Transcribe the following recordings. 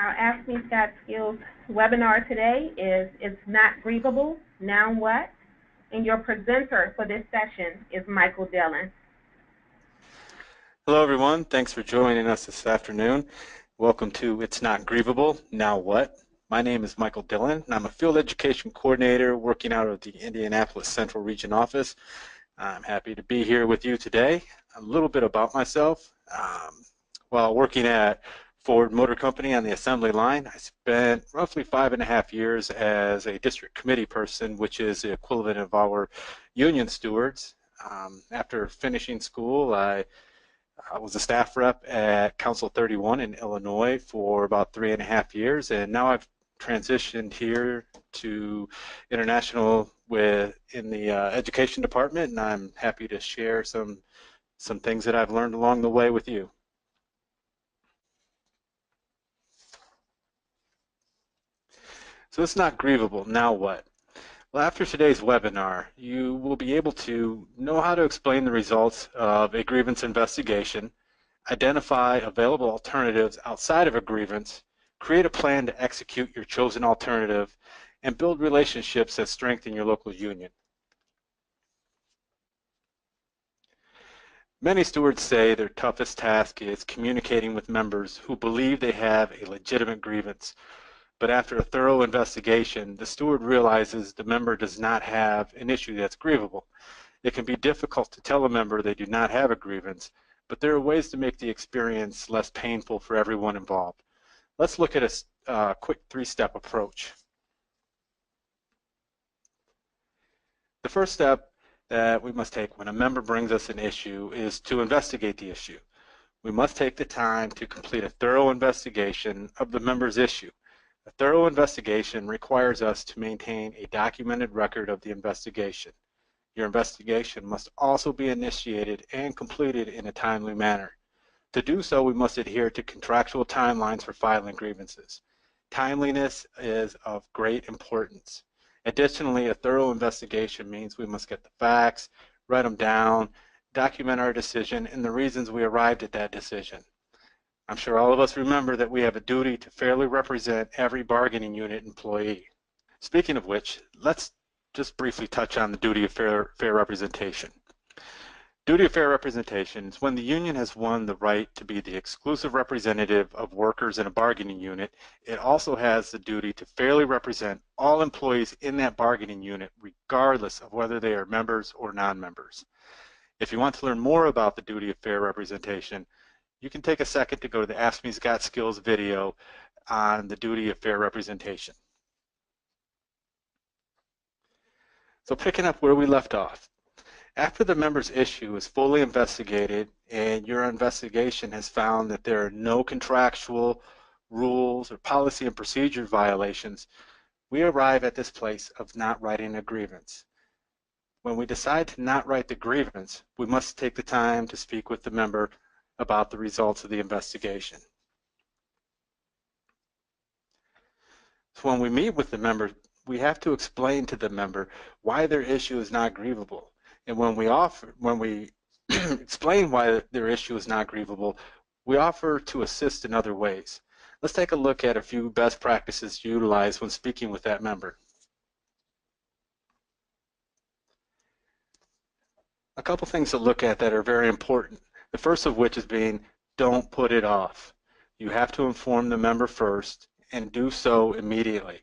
Our AFSCME Scott Skills webinar today is It's Not Grievable, Now What? And your presenter for this session is Michael Dillon. Hello everyone, thanks for joining us this afternoon. Welcome to It's Not Grievable, Now What? My name is Michael Dillon and I'm a field education coordinator working out of the Indianapolis Central Region office. I'm happy to be here with you today. A little bit about myself. While working at Ford Motor Company on the assembly line, I spent roughly 5.5 years as a district committee person, which is the equivalent of our union stewards. After finishing school, I was a staff rep at Council 31 in Illinois for about 3.5 years, and now I've transitioned here to international in the education department, and I'm happy to share some things that I've learned along the way with you. So it's not grievable, now what? Well, after today's webinar, you will be able to know how to explain the results of a grievance investigation, identify available alternatives outside of a grievance, create a plan to execute your chosen alternative, and build relationships that strengthen your local union. Many stewards say their toughest task is communicating with members who believe they have a legitimate grievance. But after a thorough investigation, the steward realizes the member does not have an issue that's grievable. It can be difficult to tell a member they do not have a grievance, but there are ways to make the experience less painful for everyone involved. Let's look at a quick 3-step approach. The first step that we must take when a member brings us an issue is to investigate the issue. We must take the time to complete a thorough investigation of the member's issue. A thorough investigation requires us to maintain a documented record of the investigation. Your investigation must also be initiated and completed in a timely manner. To do so, we must adhere to contractual timelines for filing grievances. Timeliness is of great importance. Additionally, a thorough investigation means we must get the facts, write them down, document our decision, and the reasons we arrived at that decision. I'm sure all of us remember that we have a duty to fairly represent every bargaining unit employee. Speaking of which, let's just briefly touch on the duty of fair representation. Duty of fair representation is when the union has won the right to be the exclusive representative of workers in a bargaining unit. It also has the duty to fairly represent all employees in that bargaining unit, regardless of whether they are members or non-members. If you want to learn more about the duty of fair representation, you can take a second to go to the AFSCME Scott Skills video on the duty of fair representation. So picking up where we left off, after the member's issue is fully investigated and your investigation has found that there are no contractual rules or policy and procedure violations, we arrive at this place of not writing a grievance. When we decide to not write the grievance, we must take the time to speak with the member about the results of the investigation. So when we meet with the member, we have to explain to the member why their issue is not grievable. And when we explain why their issue is not grievable, we offer to assist in other ways. Let's take a look at a few best practices utilized when speaking with that member. A couple things to look at that are very important. The first of which is don't put it off. You have to inform the member first and do so immediately.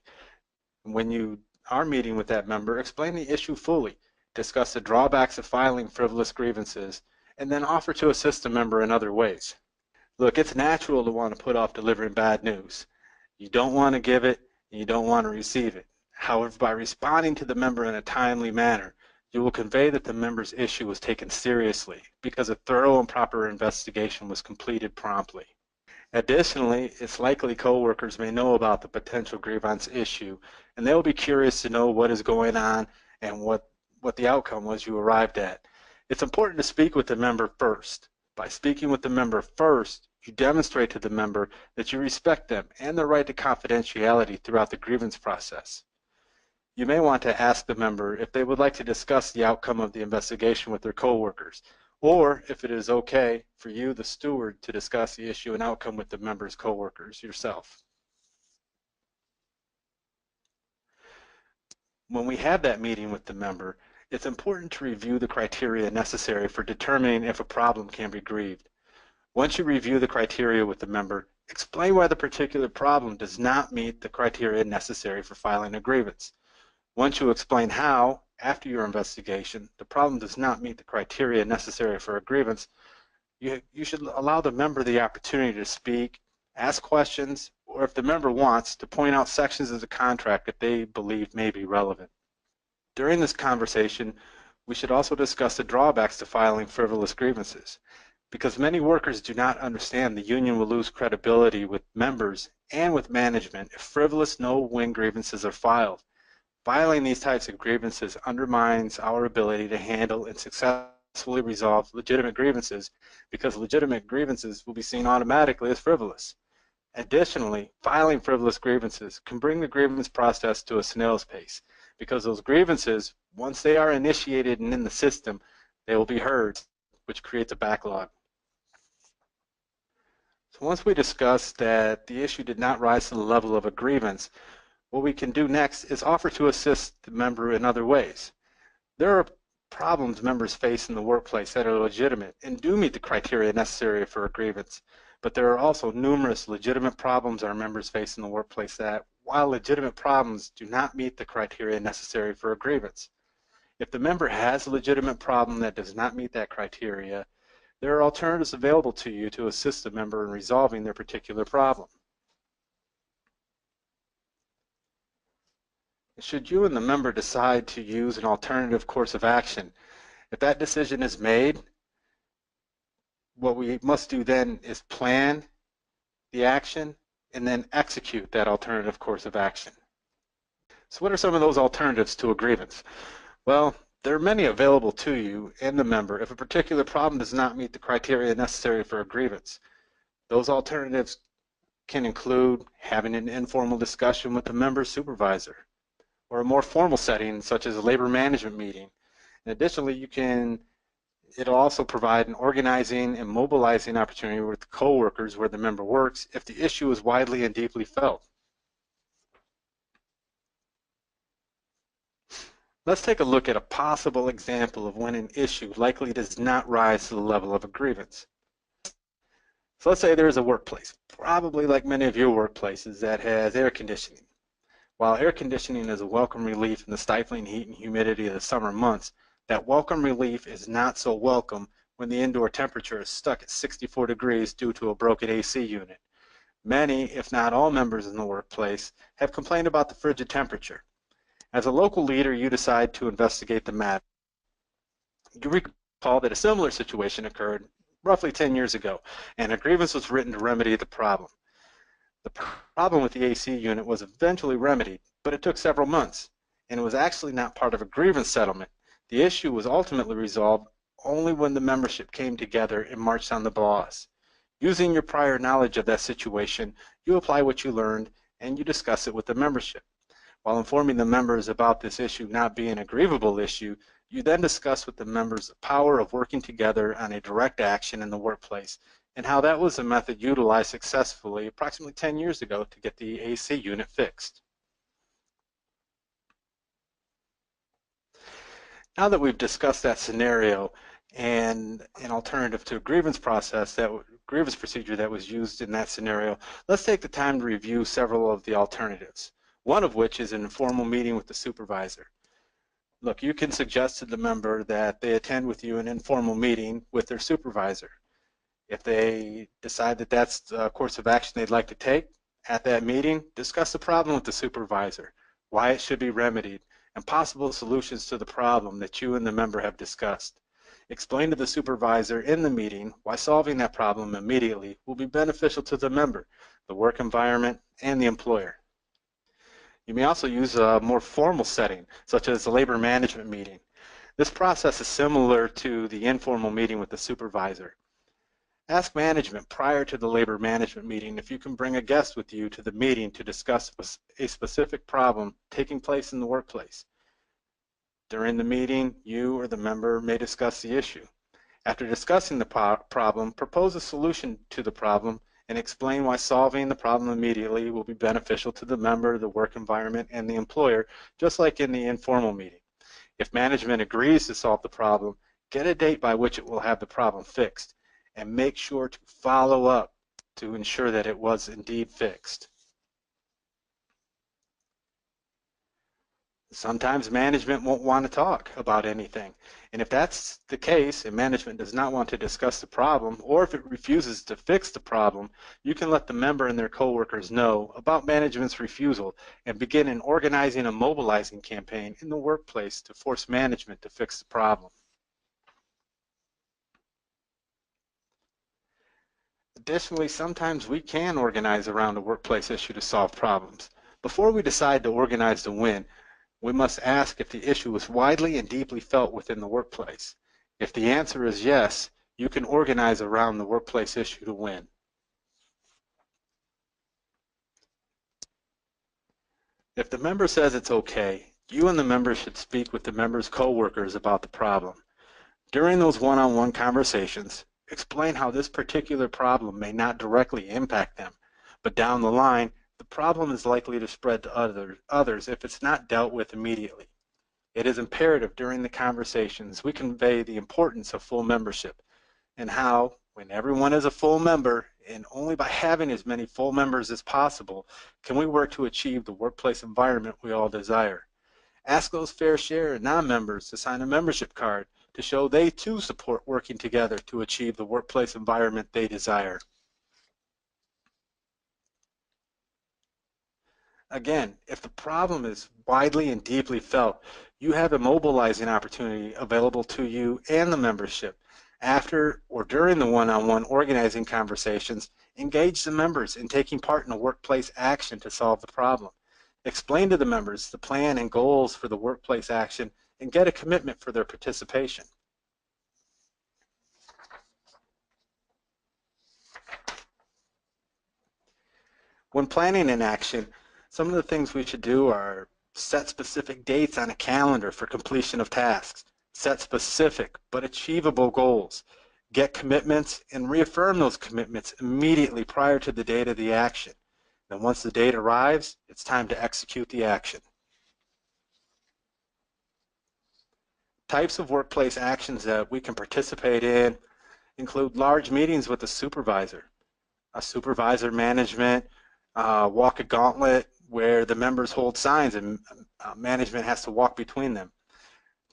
When you are meeting with that member, explain the issue fully, discuss the drawbacks of filing frivolous grievances, and then offer to assist the member in other ways. Look, it's natural to want to put off delivering bad news. You don't want to give it, and you don't want to receive it. However, by responding to the member in a timely manner, you will convey that the member's issue was taken seriously because a thorough and proper investigation was completed promptly. Additionally, it's likely coworkers may know about the potential grievance issue, and they will be curious to know what is going on and what the outcome was you arrived at. It's important to speak with the member first. By speaking with the member first, you demonstrate to the member that you respect them and their right to confidentiality throughout the grievance process. You may want to ask the member if they would like to discuss the outcome of the investigation with their coworkers, or if it is okay for you, the steward, to discuss the issue and outcome with the member's coworkers yourself. When we have that meeting with the member, it's important to review the criteria necessary for determining if a problem can be grieved. Once you review the criteria with the member, explain why the particular problem does not meet the criteria necessary for filing a grievance. Once you explain how, after your investigation, the problem does not meet the criteria necessary for a grievance, you should allow the member the opportunity to speak, ask questions, or if the member wants, to point out sections of the contract that they believe may be relevant. During this conversation, we should also discuss the drawbacks to filing frivolous grievances. Because many workers do not understand, the union will lose credibility with members and with management if frivolous no-win grievances are filed. Filing these types of grievances undermines our ability to handle and successfully resolve legitimate grievances, because legitimate grievances will be seen automatically as frivolous. Additionally, filing frivolous grievances can bring the grievance process to a snail's pace, because those grievances, once they are initiated and in the system, they will be heard, which creates a backlog. So once we discuss that the issue did not rise to the level of a grievance, what we can do next is offer to assist the member in other ways. There are problems members face in the workplace that are legitimate and do meet the criteria necessary for a grievance, but there are also numerous legitimate problems our members face in the workplace that, while legitimate problems, do not meet the criteria necessary for a grievance. If the member has a legitimate problem that does not meet that criteria, there are alternatives available to you to assist the member in resolving their particular problem. Should you and the member decide to use an alternative course of action, if that decision is made, what we must do then is plan the action and then execute that alternative course of action. So what are some of those alternatives to a grievance? Well, there are many available to you and the member if a particular problem does not meet the criteria necessary for a grievance. Those alternatives can include having an informal discussion with the member's supervisor, or a more formal setting such as a labor management meeting. And additionally, it'll also provide an organizing and mobilizing opportunity with coworkers where the member works if the issue is widely and deeply felt. Let's take a look at a possible example of when an issue likely does not rise to the level of a grievance. So let's say there is a workplace, probably like many of your workplaces, that has air conditioning. While air conditioning is a welcome relief in the stifling heat and humidity of the summer months, that welcome relief is not so welcome when the indoor temperature is stuck at 64 degrees due to a broken AC unit. Many, if not all members in the workplace, have complained about the frigid temperature. As a local leader, you decide to investigate the matter. You recall that a similar situation occurred roughly 10 years ago, and a grievance was written to remedy the problem. The problem with the AC unit was eventually remedied, but it took several months, and it was actually not part of a grievance settlement. The issue was ultimately resolved only when the membership came together and marched on the boss. Using your prior knowledge of that situation, you apply what you learned and you discuss it with the membership. While informing the members about this issue not being a grievable issue, you then discuss with the members the power of working together on a direct action in the workplace, and how that was a method utilized successfully approximately 10 years ago to get the AC unit fixed. Now that we've discussed that scenario and an alternative to a grievance procedure that was used in that scenario, let's take the time to review several of the alternatives, one of which is an informal meeting with the supervisor. Look, you can suggest to the member that they attend with you an informal meeting with their supervisor. If they decide that that's the course of action they'd like to take, at that meeting, discuss the problem with the supervisor, why it should be remedied, and possible solutions to the problem that you and the member have discussed. Explain to the supervisor in the meeting why solving that problem immediately will be beneficial to the member, the work environment, and the employer. You may also use a more formal setting, such as a labor management meeting. This process is similar to the informal meeting with the supervisor. Ask management prior to the labor management meeting if you can bring a guest with you to the meeting to discuss a specific problem taking place in the workplace. During the meeting, you or the member may discuss the issue. After discussing the problem, propose a solution to the problem and explain why solving the problem immediately will be beneficial to the member, the work environment, and the employer, just like in the informal meeting. If management agrees to solve the problem, get a date by which it will have the problem fixed, and make sure to follow up to ensure that it was indeed fixed. Sometimes management won't want to talk about anything, and if that's the case and management does not want to discuss the problem, or if it refuses to fix the problem, you can let the member and their coworkers know about management's refusal and begin an organizing and mobilizing campaign in the workplace to force management to fix the problem. Additionally, sometimes we can organize around a workplace issue to solve problems. Before we decide to organize to win, we must ask if the issue is widely and deeply felt within the workplace. If the answer is yes, you can organize around the workplace issue to win. If the member says it's okay, you and the member should speak with the member's coworkers about the problem. During those one-on-one conversations, explain how this particular problem may not directly impact them, but down the line, the problem is likely to spread to others if it's not dealt with immediately. It is imperative during the conversations we convey the importance of full membership and how, when everyone is a full member, and only by having as many full members as possible, can we work to achieve the workplace environment we all desire. Ask those fair share and non-members to sign a membership card to show they too support working together to achieve the workplace environment they desire. Again, if the problem is widely and deeply felt, you have a mobilizing opportunity available to you and the membership. After or during the one-on-one organizing conversations, engage the members in taking part in a workplace action to solve the problem. Explain to the members the plan and goals for the workplace action and get a commitment for their participation. When planning an action, some of the things we should do are set specific dates on a calendar for completion of tasks, set specific but achievable goals, get commitments and reaffirm those commitments immediately prior to the date of the action. Then once the date arrives, it's time to execute the action. Types of workplace actions that we can participate in include large meetings with a supervisor management, walk a gauntlet where the members hold signs and management has to walk between them.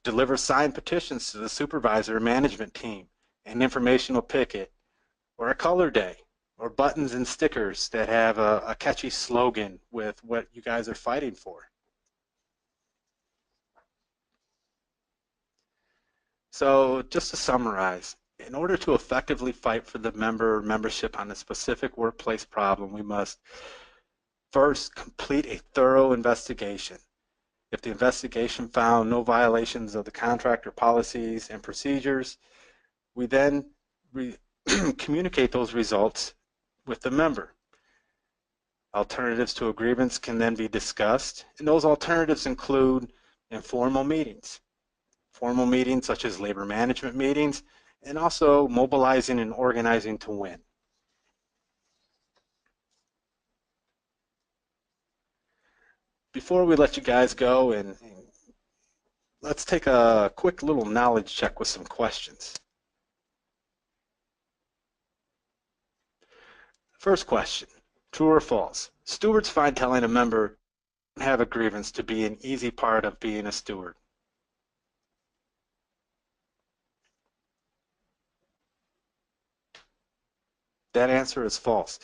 Deliver signed petitions to the supervisor management team, an informational picket, or a color day, or buttons and stickers that have a catchy slogan with what you guys are fighting for. So just to summarize, in order to effectively fight for the membership on a specific workplace problem, we must first complete a thorough investigation. If the investigation found no violations of the contract or policies and procedures, we then communicate those results with the member. Alternatives to a grievance can then be discussed, and those alternatives include informal meetings, formal meetings such as labor management meetings, and also mobilizing and organizing to win. Before we let you guys go, and let's take a quick little knowledge check with some questions. First question, true or false? Stewards find telling a member to have a grievance to be an easy part of being a steward. That answer is false.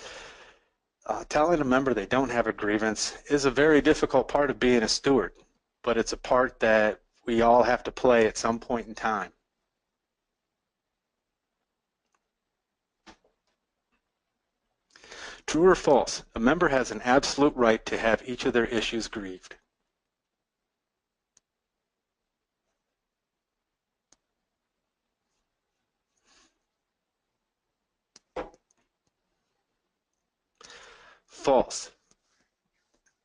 Telling a member they don't have a grievance is a very difficult part of being a steward, but it's a part that we all have to play at some point in time. True or false? A member has an absolute right to have each of their issues grieved. False.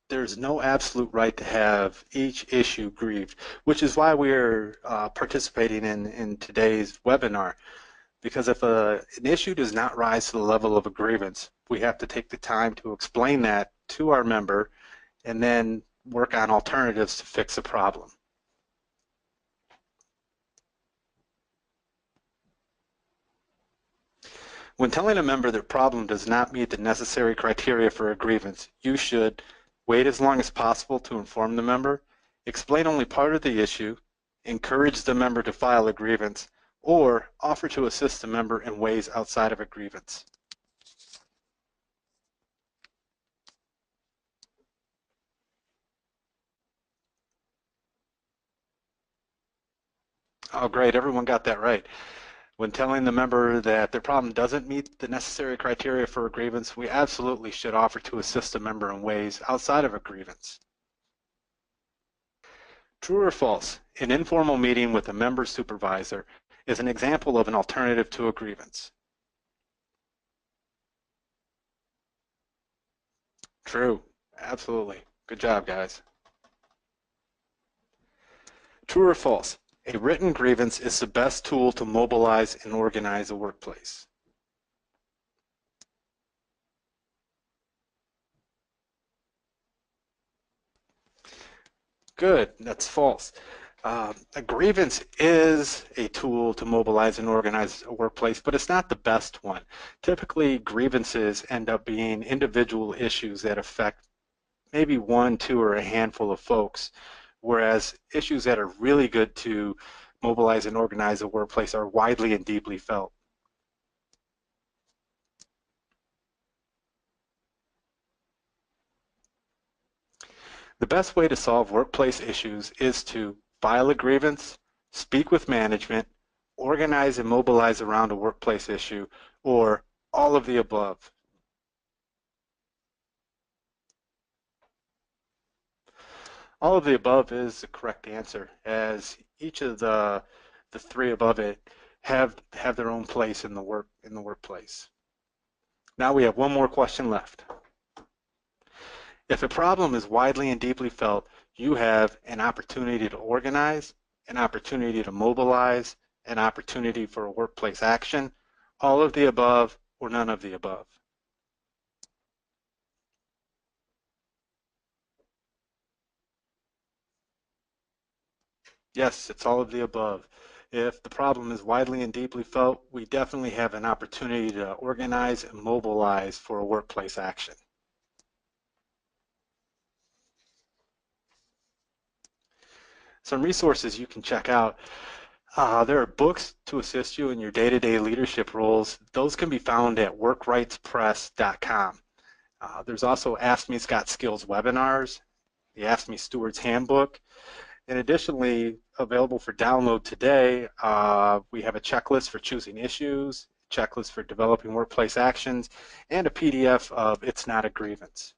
There's no absolute right to have each issue grieved, which is why we're participating in today's webinar. Because if an issue does not rise to the level of a grievance, we have to take the time to explain that to our member and then work on alternatives to fix the problem. When telling a member their problem does not meet the necessary criteria for a grievance, you should wait as long as possible to inform the member, explain only part of the issue, encourage the member to file a grievance, or offer to assist the member in ways outside of a grievance. Oh, great, everyone got that right. When telling the member that their problem doesn't meet the necessary criteria for a grievance, we absolutely should offer to assist the member in ways outside of a grievance. True or false, an informal meeting with a member supervisor is an example of an alternative to a grievance. True, absolutely. Good job, guys. True or false, a written grievance is the best tool to mobilize and organize a workplace. Good, that's false. A grievance is a tool to mobilize and organize a workplace, but it's not the best one. Typically, grievances end up being individual issues that affect maybe one, two, or a handful of folks, whereas issues that are really good to mobilize and organize a workplace are widely and deeply felt. The best way to solve workplace issues is to file a grievance, speak with management, organize and mobilize around a workplace issue, or all of the above. All of the above is the correct answer, as each of the three above it have their own place in the workplace. Now we have one more question left. If a problem is widely and deeply felt, you have an opportunity to organize, an opportunity to mobilize, an opportunity for a workplace action, all of the above, or none of the above. Yes, it's all of the above. If the problem is widely and deeply felt, we definitely have an opportunity to organize and mobilize for a workplace action. Some resources you can check out. There are books to assist you in your day-to-day leadership roles. Those can be found at workrightspress.com. There's also AFSCME Got Skills webinars, the AFSCME Stewards Handbook, and additionally, available for download today, we have a checklist for choosing issues, checklist for developing workplace actions, and a PDF of It's Not a Grievance.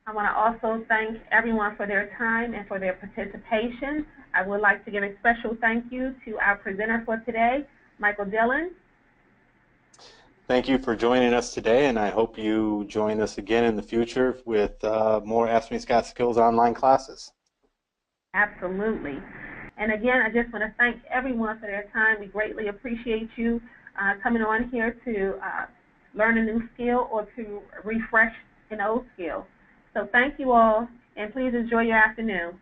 I want to also thank everyone for their time and for their participation. I would like to give a special thank you to our presenter for today, Michael Dillon. Thank you for joining us today, and I hope you join us again in the future with more AFSCME Got Skills online classes. Absolutely. And again, I just want to thank everyone for their time. We greatly appreciate you coming on here to learn a new skill or to refresh an old skill. So thank you all, and please enjoy your afternoon.